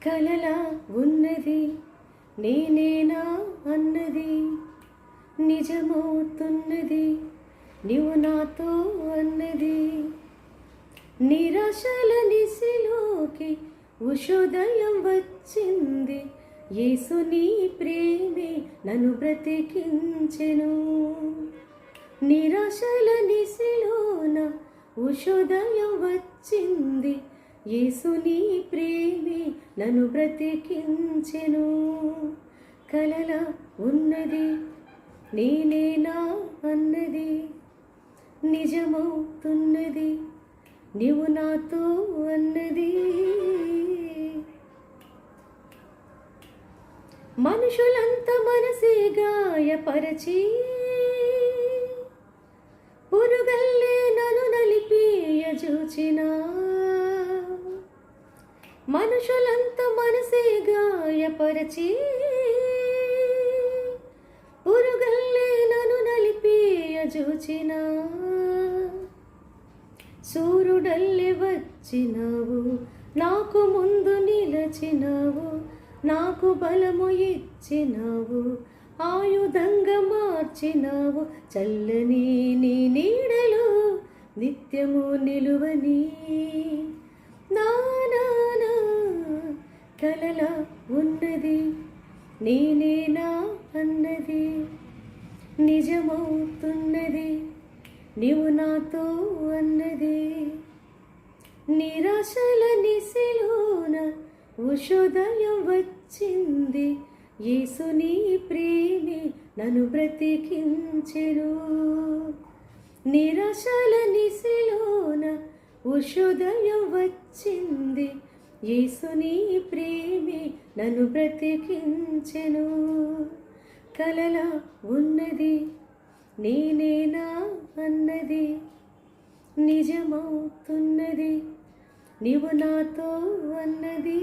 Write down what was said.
కలలా ఉన్నది నేనేనా అన్నది నిజమవుతున్నది నీవు నాతో అన్నది. నిరాశల నిశలోకి ఉషోదయం వచ్చింది, యేసు నీ ప్రేమే నన్ను బ్రతికించెను. నిరాశల నిశలోన ఉషోదయం వచ్చింది, యేసు నీ ప్రేమే నన్ను బ్రతికించెను. కలలా ఉన్నది నేనేనా అన్నది నిజమవుతున్నది నీవు నాతో అన్నది. మనుషులంతా మనసే గాయపరచి పురుగల్లే నన్ను నలిపియజూచిన, మనుషులంతా మనసే గాయపరచి పురుగల్లే నన్ను నలిపియజూచిన, సూర్యుడల్లే వచ్చినావు నాకు ముందు నిలచినావు, నాకు బలము ఇచ్చినావు ఆయుధంగా మార్చినావు, చల్లని నీ నీడలో నిత్యము నిలువని. నానా కలలా ఉన్నది నేనేనా అన్నది నిజమవుతున్నది నీవు నాతో అన్నది. నిరాశల నిశలోన ఉషోదయం వచ్చింది, యేసు నీ ప్రేమే నన్ను బ్రతికించెను. నిరాశల నిశలోన ఉషోదయం వచ్చింది, యేసు నీ ప్రేమే నన్ను బ్రతికించెను. కలలా ఉన్నది నేనేనా అన్నది నిజమవుతున్నది నీవు నాతో అన్నది.